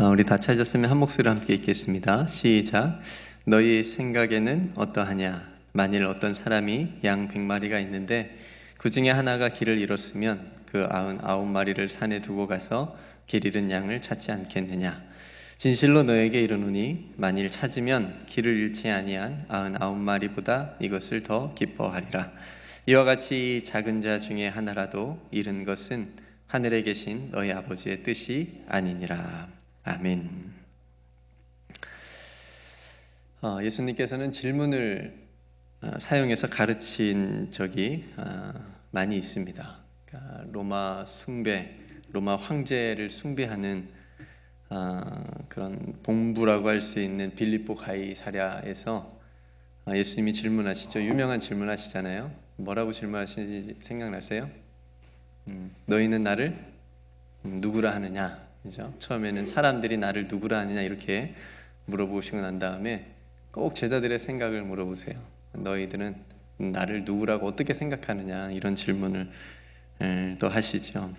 우리 다 찾았으면 한 목소리로 함께 읽겠습니다. 시작. 너희 생각에는 어떠하냐? 만일 어떤 사람이 양 100마리가 있는데 그 중에 하나가 길을 잃었으면 그 99마리를 산에 두고 가서 길 잃은 양을 찾지 않겠느냐? 진실로 너에게 이르노니 만일 찾으면 길을 잃지 아니한 99마리보다 이것을 더 기뻐하리라. 이와 같이 작은 자 중에 하나라도 잃은 것은 하늘에 계신 너희 아버지의 뜻이 아니니라. 아멘. 예수님께서는 질문을 사용해서 가르친 적이 많이 있습니다. 그러니까 로마 숭배, 로마 황제를 숭배하는 그런 봉부라고 할 수 있는 빌립보 가이사랴에서 예수님이 질문하시죠. 유명한 질문하시잖아요. 뭐라고 질문하시는지 생각나세요? 너희는 나를 누구라 하느냐? 그죠? 처음에는 사람들이 나를 누구라 하느냐 이렇게 물어보시고 난 다음에 꼭 제자들의 생각을 물어보세요. 너희들은 나를 누구라고 어떻게 생각하느냐 이런 질문을 또 하시죠.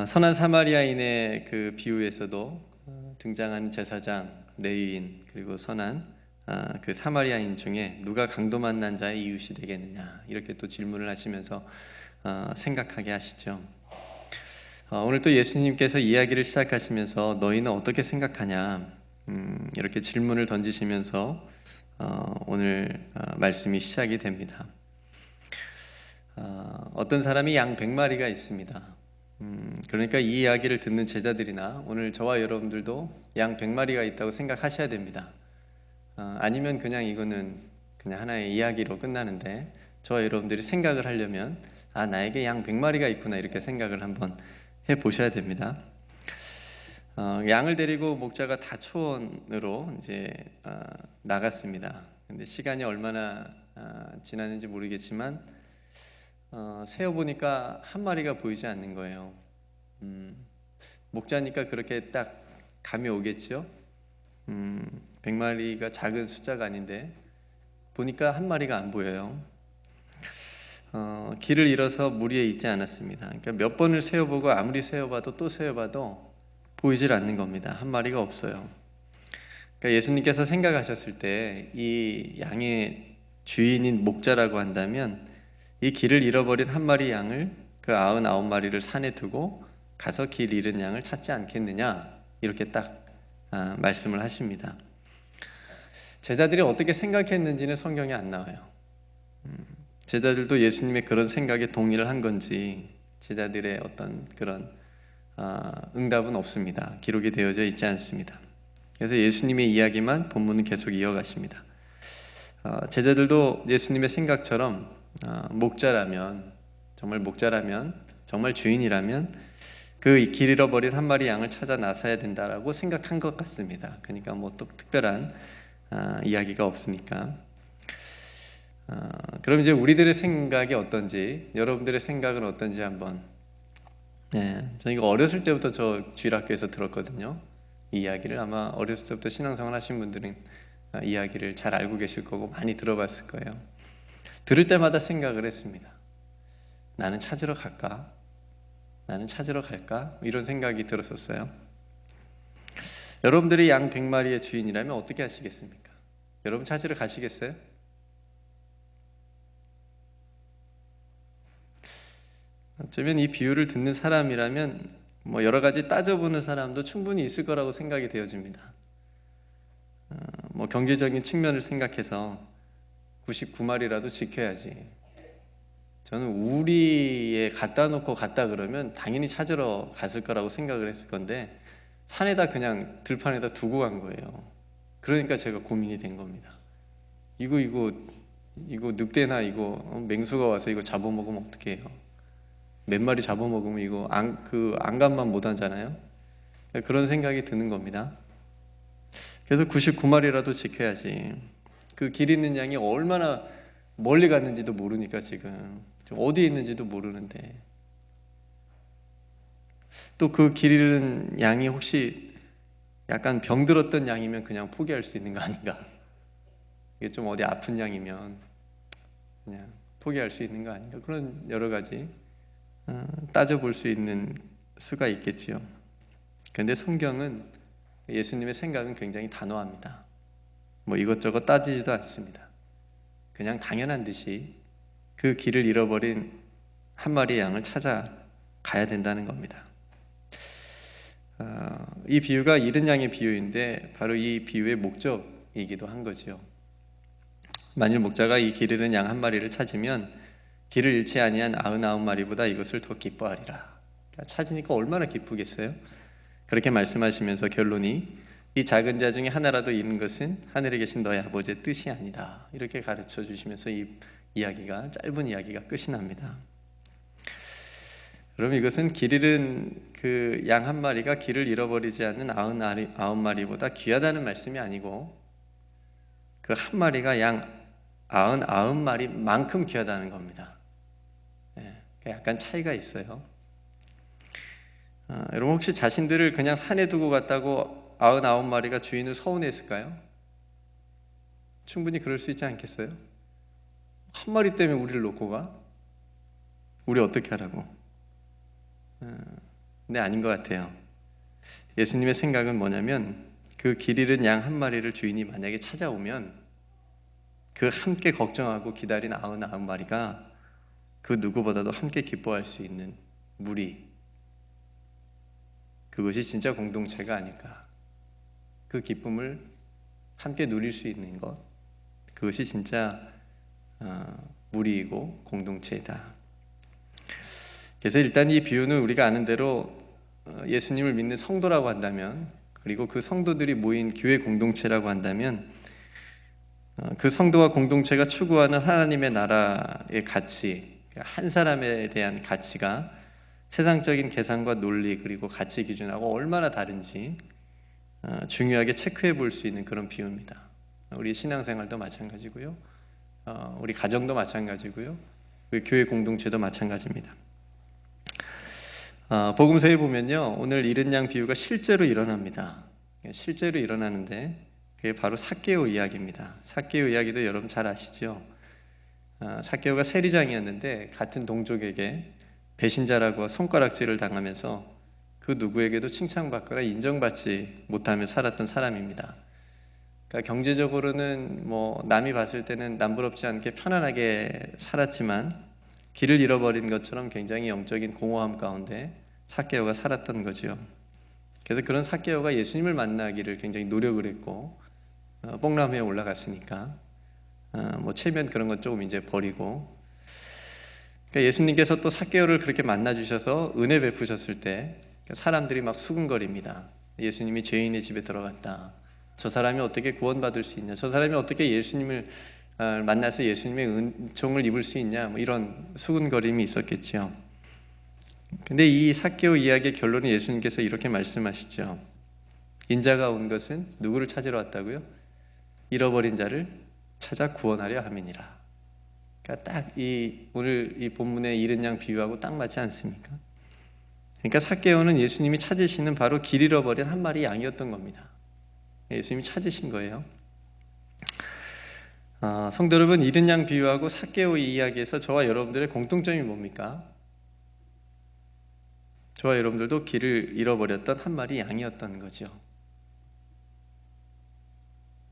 선한 사마리아인의 그 비유에서도 등장하는 제사장, 레위인 그리고 선한 그 사마리아인 중에 누가 강도 만난 자의 이웃이 되겠느냐 이렇게 또 질문을 하시면서 생각하게 하시죠. 오늘 또 예수님께서 이야기를 시작하시면서 너희는 어떻게 생각하냐 이렇게 질문을 던지시면서 오늘 말씀이 시작이 됩니다. 어떤 사람이 양 100마리가 있습니다. 그러니까 이 이야기를 듣는 제자들이나 오늘 저와 여러분들도 양 100마리가 있다고 생각하셔야 됩니다. 아니면 그냥 이거는 그냥 하나의 이야기로 끝나는데 저와 여러분들이 생각을 하려면 나에게 양 100마리가 있구나 이렇게 생각을 한번 해보셔야 됩니다. 양을 데리고 목자가 다초원으로 이제 나갔습니다. 근데 시간이 얼마나 지났는지 모르겠지만 세어보니까 한 마리가 보이지 않는 거예요. 목자니까 그렇게 딱 감이 오겠죠. 100마리가 작은 숫자가 아닌데 보니까 한 마리가 안 보여요. 길을 잃어서 무리에 있지 않았습니다. 그러니까 몇 번을 세어보고 아무리 세어봐도 또 세어봐도 보이질 않는 겁니다. 한 마리가 없어요. 그러니까 예수님께서 생각하셨을 때 이 양의 주인인 목자라고 한다면 이 길을 잃어버린 한 마리 양을 그 99마리를 산에 두고 가서 길 잃은 양을 찾지 않겠느냐 이렇게 딱 말씀을 하십니다. 제자들이 어떻게 생각했는지는 성경에 안 나와요. 제자들도 예수님의 그런 생각에 동의를 한 건지 제자들의 어떤 그런 응답은 없습니다. 기록이 되어져 있지 않습니다. 그래서 예수님의 이야기만 본문은 계속 이어가십니다. 제자들도 예수님의 생각처럼 목자라면 정말 주인이라면 그 길 잃어버린 한 마리 양을 찾아 나서야 된다라고 생각한 것 같습니다. 그러니까 뭐 또 특별한 이야기가 없으니까. 그럼 이제 우리들의 생각이 어떤지, 여러분들의 생각은 어떤지 한번. 저는 이거 어렸을 때부터 저 주일학교에서 들었거든요. 이 이야기를 아마 어렸을 때부터 신앙생활 하신 분들은 이야기를 잘 알고 계실 거고 많이 들어봤을 거예요. 들을 때마다 생각을 했습니다. 나는 찾으러 갈까? 이런 생각이 들었었어요. 여러분들이 양 100마리의 주인이라면 어떻게 하시겠습니까? 여러분 찾으러 가시겠어요? 어쩌면 이 비유를 듣는 사람이라면 뭐 여러 가지 따져보는 사람도 충분히 있을 거라고 생각이 되어집니다. 뭐 경제적인 측면을 생각해서 99마리라도 지켜야지. 저는 우리에 갖다 놓고 갔다 그러면 당연히 찾으러 갔을 거라고 생각을 했을 건데 산에다 그냥 들판에다 두고 간 거예요. 그러니까 제가 고민이 된 겁니다. 이거 늑대나 이거 맹수가 와서 이거 잡아먹으면 어떡해요? 몇 마리 잡아먹으면 이거 안감만 못 하잖아요. 그런 생각이 드는 겁니다. 그래서 99마리라도 지켜야지. 그 길 있는 양이 얼마나 멀리 갔는지도 모르니까 지금 어디에 있는지도 모르는데 또 그 길 잃은 양이 혹시 약간 병들었던 양이면 그냥 포기할 수 있는 거 아닌가? 이게 좀 어디 아픈 양이면 그냥 포기할 수 있는 거 아닌가? 그런 여러 가지 따져볼 수 있는 수가 있겠지요. 그런데 성경은 예수님의 생각은 굉장히 단호합니다. 뭐 이것저것 따지지도 않습니다. 그냥 당연한 듯이 그 길을 잃어버린 한 마리의 양을 찾아가야 된다는 겁니다. 이 비유가 잃은 양의 비유인데 바로 이 비유의 목적이기도 한 거지요. 만일 목자가 이 길 잃은 양 한 마리를 찾으면 길을 잃지 아니한 99마리보다 이것을 더 기뻐하리라. 그러니까 찾으니까 얼마나 기쁘겠어요? 그렇게 말씀하시면서 결론이 이 작은 자 중에 하나라도 잃는 것은 하늘에 계신 너희 아버지의 뜻이 아니다. 이렇게 가르쳐 주시면서 이 이야기가, 짧은 이야기가 끝이 납니다. 그럼 이것은 길 잃은 그 양 한 마리가 길을 잃어버리지 않는 99마리보다 귀하다는 말씀이 아니고 그 한 마리가 양 99마리만큼 귀하다는 겁니다. 약간 차이가 있어요. 여러분 혹시 자신들을 그냥 산에 두고 갔다고 99마리가 주인을 서운했을까요? 충분히 그럴 수 있지 않겠어요? 한 마리 때문에 우리를 놓고 가? 우리 어떻게 하라고? 근데 아닌 것 같아요. 예수님의 생각은 뭐냐면 그 길 잃은 양 한 마리를 주인이 만약에 찾아오면 그 함께 걱정하고 기다린 99마리가 그 누구보다도 함께 기뻐할 수 있는 무리, 그것이 진짜 공동체가 아닐까. 그 기쁨을 함께 누릴 수 있는 것, 그것이 진짜 무리이고 공동체이다. 그래서 일단 이 비유는 우리가 아는 대로 예수님을 믿는 성도라고 한다면, 그리고 그 성도들이 모인 교회 공동체라고 한다면 그 성도와 공동체가 추구하는 하나님의 나라의 가치, 한 사람에 대한 가치가 세상적인 계산과 논리 그리고 가치 기준하고 얼마나 다른지 중요하게 체크해 볼 수 있는 그런 비유입니다. 우리 신앙생활도 마찬가지고요, 우리 가정도 마찬가지고요, 우리 교회 공동체도 마찬가지입니다. 복음서에 보면요, 오늘 잃은 양 비유가 실제로 일어납니다. 실제로 일어나는데 그게 바로 삭개오 이야기입니다. 삭개오 이야기도 여러분 잘 아시죠? 삭개오가 세리장이었는데 같은 동족에게 배신자라고 손가락질을 당하면서 그 누구에게도 칭찬받거나 인정받지 못하며 살았던 사람입니다. 그러니까 경제적으로는 뭐 남이 봤을 때는 남부럽지 않게 편안하게 살았지만 길을 잃어버린 것처럼 굉장히 영적인 공허함 가운데 삭개오가 살았던 거죠. 그래서 그런 삭개오가 예수님을 만나기를 굉장히 노력을 했고 뽕나무에 올라갔으니까 뭐 체면 그런 건 조금 이제 버리고, 그러니까 예수님께서 또 삭개오를 그렇게 만나 주셔서 은혜 베푸셨을 때 사람들이 막 수군거립니다. 예수님이 죄인의 집에 들어갔다. 저 사람이 어떻게 구원받을 수 있냐? 저 사람이 어떻게 예수님을 만나서 예수님의 은총을 입을 수 있냐? 뭐 이런 수군거림이 있었겠죠. 근데 이 삭개오 이야기의 결론은 예수님께서 이렇게 말씀하시죠. 인자가 온 것은 누구를 찾으러 왔다고요? 잃어버린 자를 찾아 구원하려 함이니라. 그러니까 딱 오늘 이 본문의 잃은 양 비유하고 딱 맞지 않습니까? 그러니까 삭개오는 예수님이 찾으시는 바로 길 잃어버린 한 마리 양이었던 겁니다. 예수님이 찾으신 거예요. 성도 여러분, 잃은 양 비유하고 삭개오 이야기에서 저와 여러분들의 공통점이 뭡니까? 저와 여러분들도 길을 잃어버렸던 한 마리 양이었던 거죠.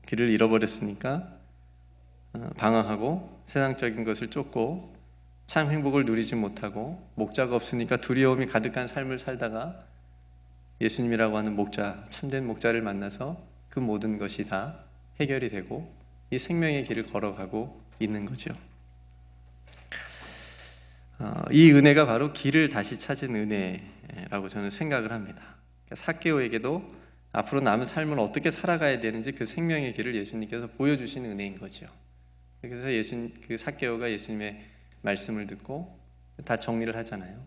길을 잃어버렸으니까 방황하고 세상적인 것을 쫓고 참 행복을 누리지 못하고 목자가 없으니까 두려움이 가득한 삶을 살다가 예수님이라고 하는 목자, 참된 목자를 만나서 그 모든 것이 다 해결이 되고 이 생명의 길을 걸어가고 있는 거죠. 이 은혜가 바로 길을 다시 찾은 은혜라고 저는 생각을 합니다. 삭개오에게도 앞으로 남은 삶을 어떻게 살아가야 되는지 그 생명의 길을 예수님께서 보여주신 은혜인 거죠. 그래서 그 삭개오가 예수님의 말씀을 듣고 다 정리를 하잖아요.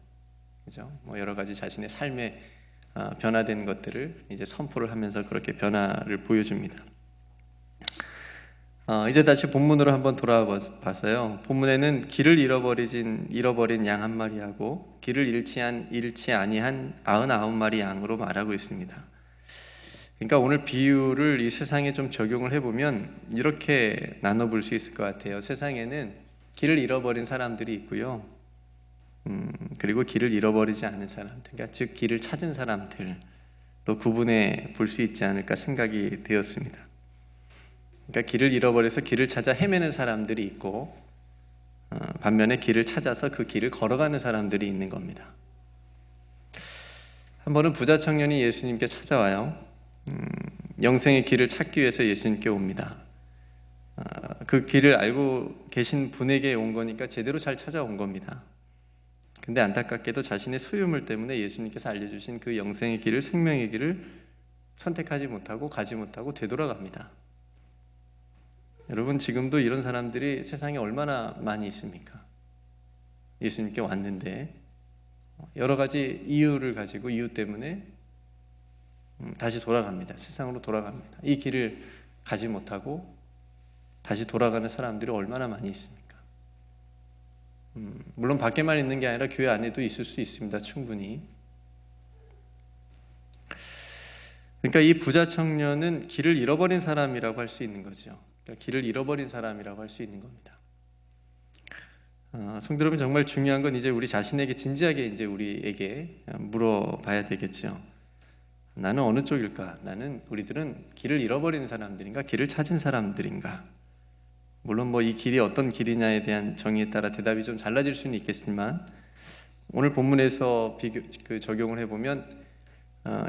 그죠? 뭐 여러 가지 자신의 삶에 변화된 것들을 이제 선포를 하면서 그렇게 변화를 보여줍니다. 이제 다시 본문으로 한번 돌아와 봤어요. 본문에는 길을 잃어버린 양 한 마리하고 길을 잃지 아니한 99마리 양으로 말하고 있습니다. 그러니까 오늘 비유를 이 세상에 좀 적용을 해보면 이렇게 나눠볼 수 있을 것 같아요. 세상에는 길을 잃어버린 사람들이 있고요, 그리고 길을 잃어버리지 않은 사람들, 그러니까 즉 길을 찾은 사람들, 구분해 볼 수 있지 않을까 생각이 되었습니다. 그러니까 길을 잃어버려서 길을 찾아 헤매는 사람들이 있고, 반면에 길을 찾아서 그 길을 걸어가는 사람들이 있는 겁니다. 한 번은 부자 청년이 예수님께 찾아와요. 영생의 길을 찾기 위해서 예수님께 옵니다. 그 길을 알고 계신 분에게 온 거니까 제대로 잘 찾아온 겁니다. 근데 안타깝게도 자신의 소유물 때문에 예수님께서 알려주신 그 영생의 길을, 생명의 길을 선택하지 못하고 가지 못하고 되돌아갑니다. 여러분, 지금도 이런 사람들이 세상에 얼마나 많이 있습니까? 예수님께 왔는데 여러 가지 이유를 가지고, 이유 때문에 다시 돌아갑니다. 세상으로 돌아갑니다. 이 길을 가지 못하고 다시 돌아가는 사람들이 얼마나 많이 있습니까? 물론 밖에만 있는 게 아니라 교회 안에도 있을 수 있습니다. 충분히. 그러니까 이 부자 청년은 길을 잃어버린 사람이라고 할 수 있는 거죠. 그러니까 길을 잃어버린 사람이라고 할 수 있는 겁니다. 성도 여러분, 정말 중요한 건 이제 우리 자신에게 진지하게 이제 우리에게 물어봐야 되겠죠. 나는 어느 쪽일까? 우리들은 길을 잃어버린 사람들인가? 길을 찾은 사람들인가? 물론 이 길이 어떤 길이냐에 대한 정의에 따라 대답이 좀 달라질 수는 있겠지만, 오늘 본문에서 적용을 해보면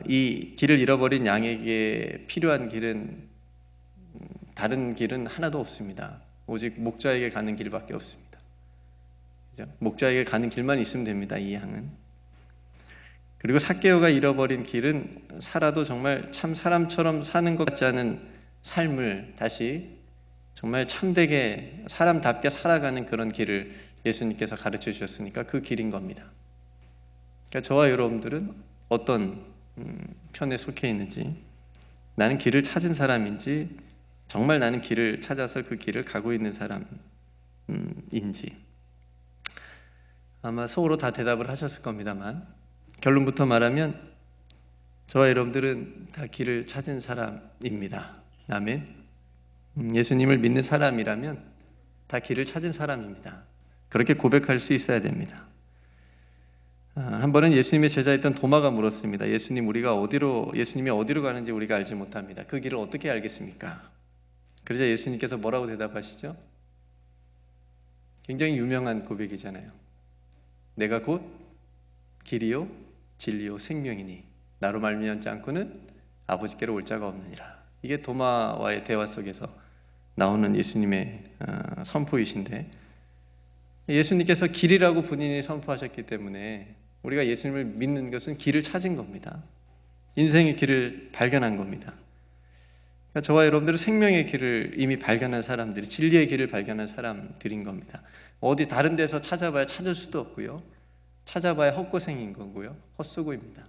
이 길을 잃어버린 양에게 필요한 길은, 다른 길은 하나도 없습니다. 오직 목자에게 가는 길밖에 없습니다. 목자에게 가는 길만 있으면 됩니다, 이 양은. 그리고 삭개오가 잃어버린 길은 살아도 정말 참 사람처럼 사는 것 같지 않은 삶을 다시 정말 참되게 사람답게 살아가는 그런 길을 예수님께서 가르쳐 주셨으니까 그 길인 겁니다. 그러니까 저와 여러분들은 어떤 편에 속해 있는지, 나는 길을 찾은 사람인지, 정말 나는 길을 찾아서 그 길을 가고 있는 사람인지, 아마 속으로 다 대답을 하셨을 겁니다만, 결론부터 말하면 저와 여러분들은 다 길을 찾은 사람입니다. 아멘. 예수님을 믿는 사람이라면 다 길을 찾은 사람입니다. 그렇게 고백할 수 있어야 됩니다. 한 번은 예수님의 제자였던 도마가 물었습니다. 예수님이 어디로 가는지 우리가 알지 못합니다. 그 길을 어떻게 알겠습니까? 그러자 예수님께서 뭐라고 대답하시죠? 굉장히 유명한 고백이잖아요. 내가 곧 길이요 진리요 생명이니 나로 말미암지 않고는 아버지께로 올 자가 없느니라. 이게 도마와의 대화 속에서 나오는 예수님의 선포이신데, 예수님께서 길이라고 본인이 선포하셨기 때문에 우리가 예수님을 믿는 것은 길을 찾은 겁니다. 인생의 길을 발견한 겁니다. 그러니까 저와 여러분들은 생명의 길을 이미 발견한 사람들이, 진리의 길을 발견한 사람들인 겁니다. 어디 다른 데서 찾아봐야 찾을 수도 없고요, 찾아봐야 헛고생인 거고요, 헛수고입니다.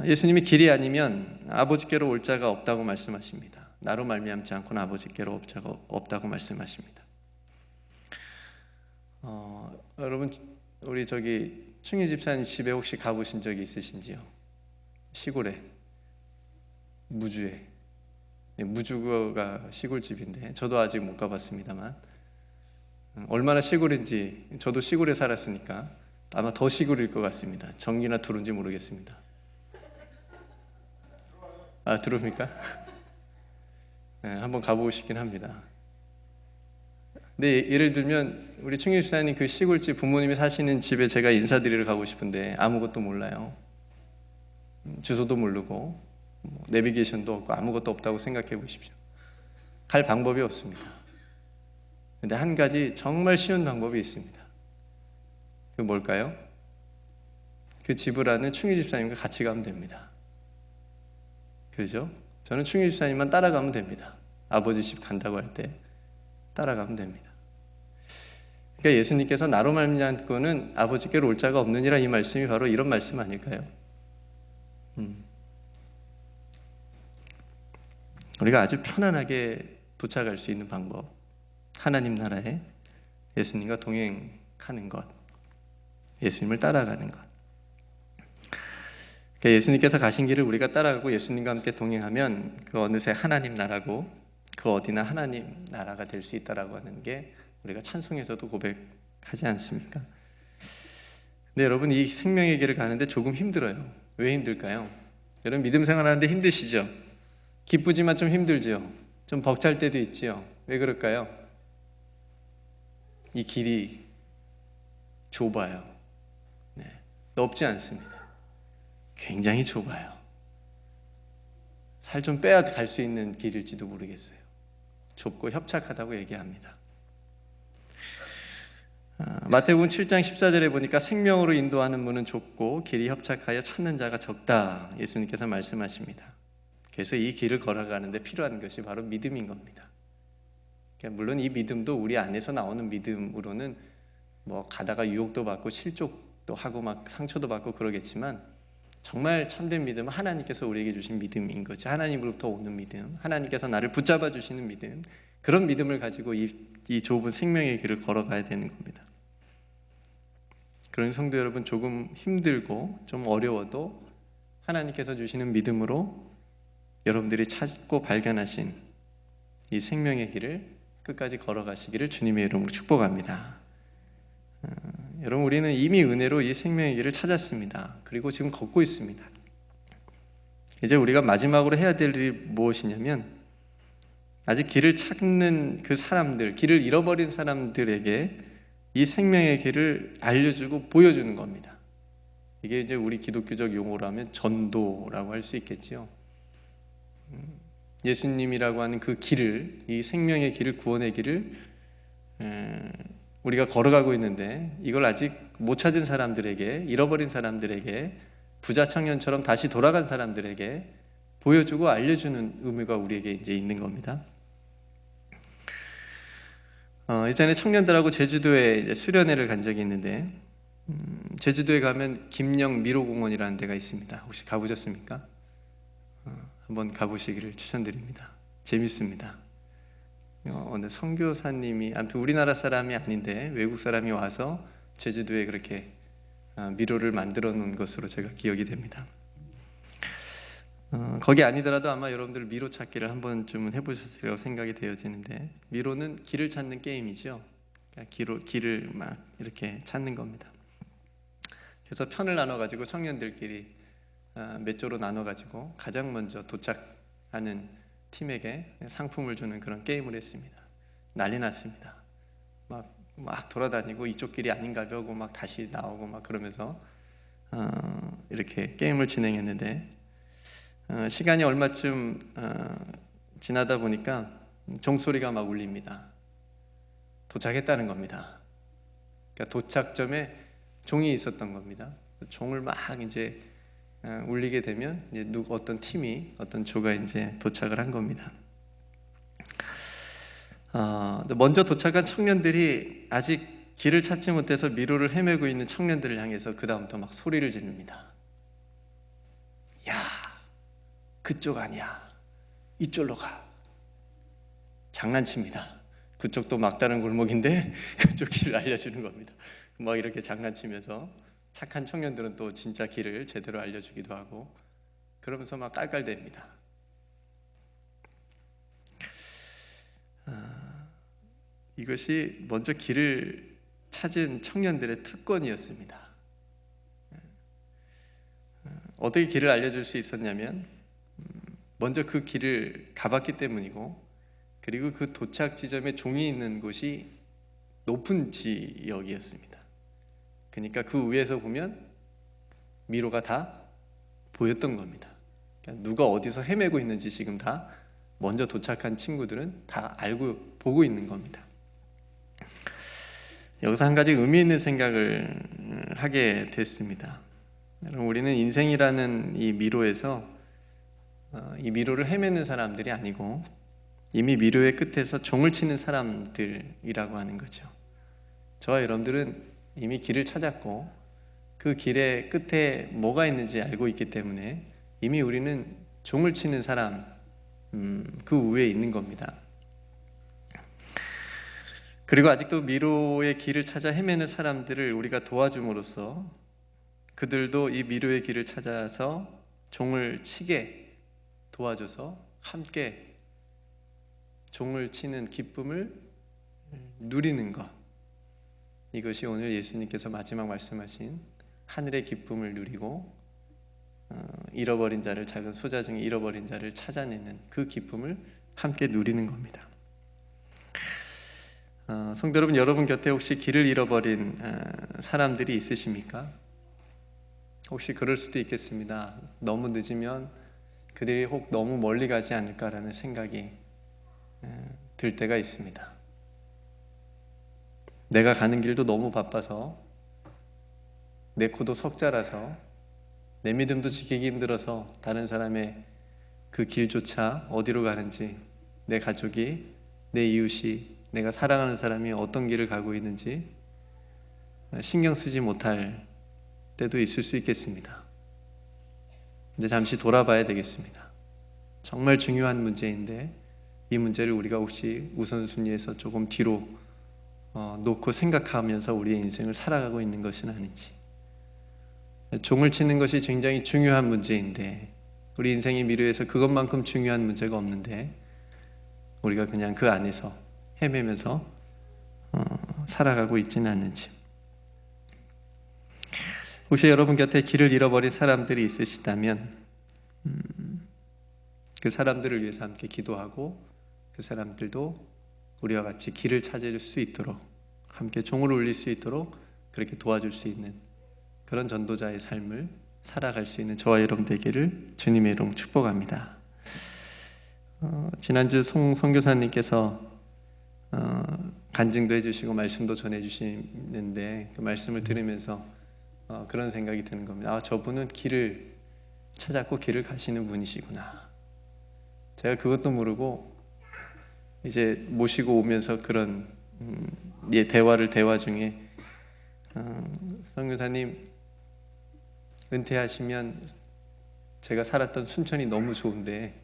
예수님이 길이 아니면 아버지께로 올 자가 없다고 말씀하십니다. 나로 말미암지 않고는 아버지께로 올 자가 없다고 말씀하십니다. 여러분, 우리 충희 집사님 집에 혹시 가보신 적이 있으신지요? 시골에, 무주에. 무주가 시골집인데 저도 아직 못 가봤습니다만, 얼마나 시골인지, 저도 시골에 살았으니까 아마 더 시골일 것 같습니다. 전기나 두른지 모르겠습니다. 들어옵니까? 네, 한번 가보고 싶긴 합니다. 근데 예를 들면 우리 충희 집사님 그 시골집, 부모님이 사시는 집에 제가 인사드리러 가고 싶은데 아무것도 몰라요. 주소도 모르고 내비게이션도 없고 아무것도 없다고 생각해 보십시오. 갈 방법이 없습니다. 근데 한 가지 정말 쉬운 방법이 있습니다. 그 뭘까요? 그 집을 아는 충희 집사님과 같이 가면 됩니다. 그렇죠? 저는 충희 집사님만 따라가면 됩니다. 아버지 집 간다고 할 때 따라가면 됩니다. 그러니까 예수님께서 나로 말미암고는 아버지께로 올 자가 없느니라, 이 말씀이 바로 이런 말씀 아닐까요? 우리가 아주 편안하게 도착할 수 있는 방법, 하나님 나라에 예수님과 동행하는 것, 예수님을 따라가는 것. 그러니까 예수님께서 가신 길을 우리가 따라가고 예수님과 함께 동행하면 그 어느새 하나님 나라고, 그 어디나 하나님 나라가 될 수 있다라고 하는 게 우리가 찬송에서도 고백하지 않습니까? 근데 여러분, 이 생명의 길을 가는데 조금 힘들어요. 왜 힘들까요? 여러분 믿음 생활하는데 힘드시죠? 기쁘지만 좀 힘들죠? 좀 벅찰 때도 있지요? 왜 그럴까요? 이 길이 좁아요. 네, 넓지 않습니다. 굉장히 좁아요. 살 좀 빼야 갈 수 있는 길일지도 모르겠어요. 좁고 협착하다고 얘기합니다. 마태복음 7장 14절에 보니까 생명으로 인도하는 문은 좁고 길이 협착하여 찾는 자가 적다. 예수님께서 말씀하십니다. 그래서 이 길을 걸어가는데 필요한 것이 바로 믿음인 겁니다. 물론 이 믿음도 우리 안에서 나오는 믿음으로는 뭐 가다가 유혹도 받고 실족도 하고 막 상처도 받고 그러겠지만, 정말 참된 믿음은 하나님께서 우리에게 주신 믿음인 거죠. 하나님으로부터 오는 믿음, 하나님께서 나를 붙잡아 주시는 믿음, 그런 믿음을 가지고 이 좁은 생명의 길을 걸어가야 되는 겁니다. 그런 성도 여러분, 조금 힘들고 좀 어려워도 하나님께서 주시는 믿음으로 여러분들이 찾고 발견하신 이 생명의 길을 끝까지 걸어가시기를 주님의 이름으로 축복합니다. 여러분, 우리는 이미 은혜로 이 생명의 길을 찾았습니다. 그리고 지금 걷고 있습니다. 이제 우리가 마지막으로 해야 될 일이 무엇이냐면, 아직 길을 찾는 그 사람들, 길을 잃어버린 사람들에게 이 생명의 길을 알려주고 보여주는 겁니다. 이게 이제 우리 기독교적 용어로 하면 전도라고 할 수 있겠지요. 예수님이라고 하는 그 길을, 이 생명의 길을, 구원의 길을 우리가 걸어가고 있는데, 이걸 아직 못 찾은 사람들에게, 잃어버린 사람들에게, 부자 청년처럼 다시 돌아간 사람들에게 보여주고 알려주는 의무가 우리에게 이제 있는 겁니다. 예전에 청년들하고 제주도에 이제 수련회를 간 적이 있는데, 제주도에 가면 김영 미로공원이라는 데가 있습니다. 혹시 가보셨습니까? 한번 가보시기를 추천드립니다. 재밌습니다. 어느 선교사님이, 아무튼 우리나라 사람이 아닌데 외국 사람이 와서 제주도에 그렇게 미로를 만들어 놓은 것으로 제가 기억이 됩니다. 거기 아니더라도 아마 여러분들 미로 찾기를 한 번쯤은 해보셨으리라고 생각이 되어지는데, 미로는 길을 찾는 게임이죠. 길을 막 이렇게 찾는 겁니다. 그래서 편을 나눠가지고 청년들끼리 몇 조로 나눠가지고 가장 먼저 도착하는 팀에게 상품을 주는 그런 게임을 했습니다. 난리 났습니다. 막 돌아다니고 이쪽 길이 아닌가 벼고 막 다시 나오고 막 그러면서 이렇게 게임을 진행했는데, 시간이 얼마쯤 지나다 보니까 종소리가 막 울립니다. 도착했다는 겁니다. 그러니까 도착점에 종이 있었던 겁니다. 종을 막 이제 울리게 되면 이제 어떤 팀이, 어떤 조가 이제 도착을 한 겁니다. 먼저 도착한 청년들이 아직 길을 찾지 못해서 미로를 헤매고 있는 청년들을 향해서 그 다음부터 막 소리를 지릅니다. 야, 그쪽 아니야, 이쪽로 가. 장난칩니다. 그쪽도 막다른 골목인데 그쪽 길을 알려주는 겁니다. 막 이렇게 장난치면서 착한 청년들은 또 진짜 길을 제대로 알려주기도 하고, 그러면서 막 깔깔댑니다. 이것이 먼저 길을 찾은 청년들의 특권이었습니다. 어떻게 길을 알려줄 수 있었냐면, 먼저 그 길을 가봤기 때문이고, 그리고 그 도착 지점에 종이 있는 곳이 높은 지역이었습니다. 그러니까 그 위에서 보면 미로가 다 보였던 겁니다. 그러니까 누가 어디서 헤매고 있는지 지금 다 먼저 도착한 친구들은 다 알고 보고 있는 겁니다. 여기서 한 가지 의미 있는 생각을 하게 됐습니다. 우리는 인생이라는 이 미로에서 이 미로를 헤매는 사람들이 아니고 이미 미로의 끝에서 종을 치는 사람들이라고 하는 거죠. 저와 여러분들은 이미 길을 찾았고 그 길의 끝에 뭐가 있는지 알고 있기 때문에 이미 우리는 종을 치는 사람, 그 위에 있는 겁니다. 그리고 아직도 미로의 길을 찾아 헤매는 사람들을 우리가 도와줌으로써 그들도 이 미로의 길을 찾아서 종을 치게 도와줘서 함께 종을 치는 기쁨을 누리는 것, 이것이 오늘 예수님께서 마지막 말씀하신 하늘의 기쁨을 누리고 잃어버린 자를, 작은 소자 중에 잃어버린 자를 찾아내는 그 기쁨을 함께 누리는 겁니다. 성도 여러분, 여러분 곁에 혹시 길을 잃어버린 사람들이 있으십니까? 혹시 그럴 수도 있겠습니다. 너무 늦으면 그들이 혹 너무 멀리 가지 않을까라는 생각이 들 때가 있습니다. 내가 가는 길도 너무 바빠서, 내 코도 석자라서, 내 믿음도 지키기 힘들어서 다른 사람의 그 길조차 어디로 가는지, 내 가족이, 내 이웃이, 내가 사랑하는 사람이 어떤 길을 가고 있는지 신경 쓰지 못할 때도 있을 수 있겠습니다. 근데 잠시 돌아봐야 되겠습니다. 정말 중요한 문제인데 이 문제를 우리가 혹시 우선순위에서 조금 뒤로 놓고 생각하면서 우리의 인생을 살아가고 있는 것은 아닌지. 종을 치는 것이 굉장히 중요한 문제인데 우리 인생의 미래에서 그것만큼 중요한 문제가 없는데 우리가 그냥 그 안에서 헤매면서 살아가고 있지는 않는지. 혹시 여러분 곁에 길을 잃어버린 사람들이 있으시다면 그 사람들을 위해서 함께 기도하고 그 사람들도 우리와 같이 길을 찾을 수 있도록 함께 종을 울릴 수 있도록 그렇게 도와줄 수 있는 그런 전도자의 삶을 살아갈 수 있는 저와 여러분 되기를 주님의 이름으로 축복합니다. 지난주 송 선교사님께서 간증도 해주시고 말씀도 전해주시는데 그 말씀을 들으면서 그런 생각이 드는 겁니다. 저분은 길을 찾았고 길을 가시는 분이시구나. 제가 그것도 모르고 이제 모시고 오면서 그런 대화 중에 선교사님 은퇴하시면 제가 살았던 순천이 너무 좋은데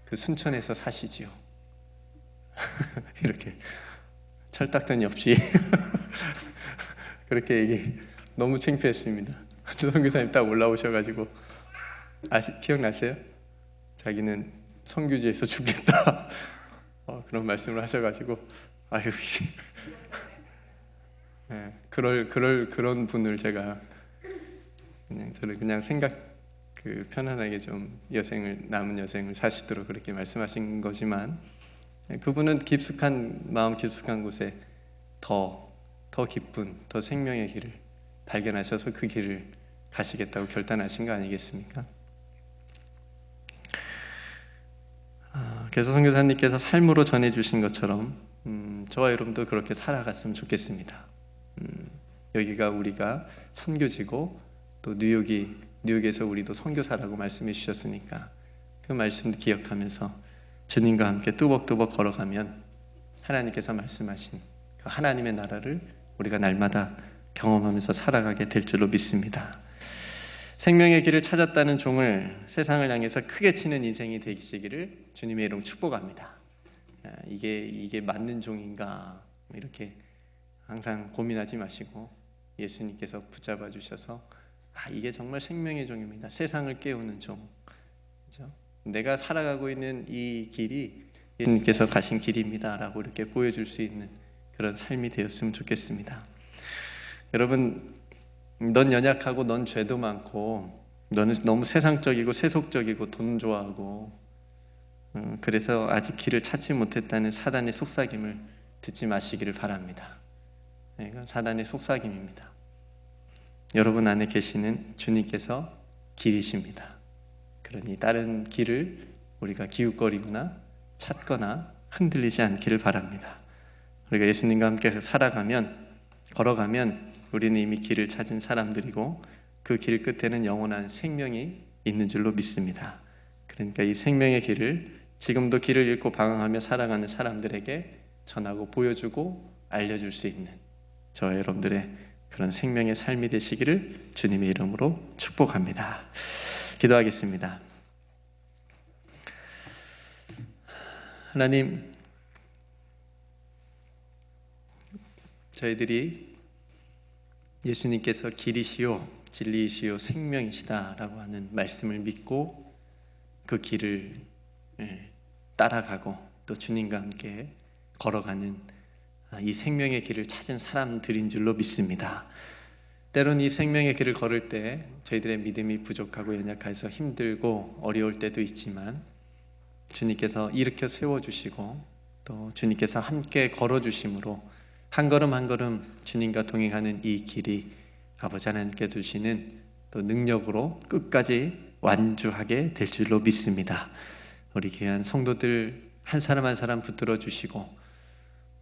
그 순천에서 사시지요. 이렇게 철딱더니 없이 그렇게 얘기. 너무 창피했습니다. 선교사님 딱 올라오셔가지고 기억나세요? 자기는 선교지에서 죽겠다 그런 말씀을 하셔가지고 아유 네, 그런 분을 제가 그냥 편안하게 좀 남은 여생을 사시도록 그렇게 말씀하신 거지만 그분은 마음 깊숙한 곳에 더 깊은 더 생명의 길을 발견하셔서 그 길을 가시겠다고 결단하신 거 아니겠습니까? 그래서 선교사님께서 삶으로 전해주신 것처럼 저와 여러분도 그렇게 살아갔으면 좋겠습니다. 여기가 우리가 선교지고 또 뉴욕에서 우리도 선교사라고 말씀해 주셨으니까 그 말씀도 기억하면서 주님과 함께 뚜벅뚜벅 걸어가면 하나님께서 말씀하신 그 하나님의 나라를 우리가 날마다 경험하면서 살아가게 될 줄로 믿습니다. 생명의 길을 찾았다는 종을 세상을 향해서 크게 치는 인생이 되시기를 주님의 이름으로 축복합니다. 이게 맞는 종인가 이렇게 항상 고민하지 마시고 예수님께서 붙잡아 주셔서 이게 정말 생명의 종입니다. 세상을 깨우는 종. 그렇죠? 내가 살아가고 있는 이 길이 예수님께서 가신 길입니다 라고 이렇게 보여줄 수 있는 그런 삶이 되었으면 좋겠습니다. 여러분, 넌 연약하고 넌 죄도 많고 너는 너무 세상적이고 세속적이고 돈 좋아하고 그래서 아직 길을 찾지 못했다는 사단의 속삭임을 듣지 마시기를 바랍니다. 이건 사단의 속삭임입니다. 여러분 안에 계시는 주님께서 길이십니다. 그러니 다른 길을 우리가 기웃거리거나 찾거나 흔들리지 않기를 바랍니다. 우리가 예수님과 함께 걸어가면 우리는 이미 길을 찾은 사람들이고 그 길 끝에는 영원한 생명이 있는 줄로 믿습니다. 그러니까 이 생명의 길을 지금도 길을 잃고 방황하며 살아가는 사람들에게 전하고 보여주고 알려줄 수 있는 저와 여러분들의 그런 생명의 삶이 되시기를 주님의 이름으로 축복합니다. 기도하겠습니다. 하나님, 저희들이 예수님께서 길이시요 진리이시요 생명이시다라고 하는 말씀을 믿고 그 길을 따라가고 또 주님과 함께 걸어가는 이 생명의 길을 찾은 사람들인 줄로 믿습니다. 때론 이 생명의 길을 걸을 때 저희들의 믿음이 부족하고 연약해서 힘들고 어려울 때도 있지만 주님께서 일으켜 세워주시고 또 주님께서 함께 걸어주심으로 한 걸음 한 걸음 주님과 동행하는 이 길이 아버지 하나님께 주시는 또 능력으로 끝까지 완주하게 될 줄로 믿습니다. 우리 귀한 성도들 한 사람 한 사람 붙들어 주시고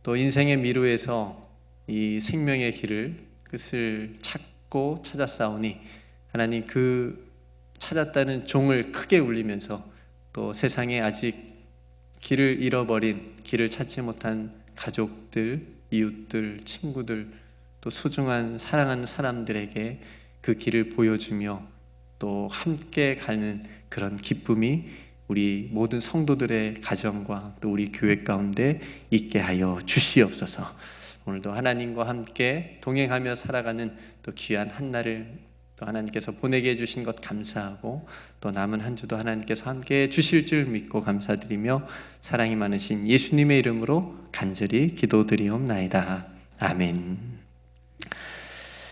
또 인생의 미루에서 이 생명의 길을 끝을 찾고 찾았사오니 하나님 그 찾았다는 종을 크게 울리면서 또 세상에 아직 길을 잃어버린 길을 찾지 못한 가족들, 이웃들, 친구들 또 소중한 사랑하는 사람들에게 그 길을 보여주며 또 함께 가는 그런 기쁨이 우리 모든 성도들의 가정과 또 우리 교회 가운데 있게 하여 주시옵소서. 오늘도 하나님과 함께 동행하며 살아가는 또 귀한 한 날을 또 하나님께서 보내게 해주신 것 감사하고 또 남은 한 주도 하나님께서 함께 주실 줄 믿고 감사드리며 사랑이 많으신 예수님의 이름으로 간절히 기도드리옵나이다. 아멘.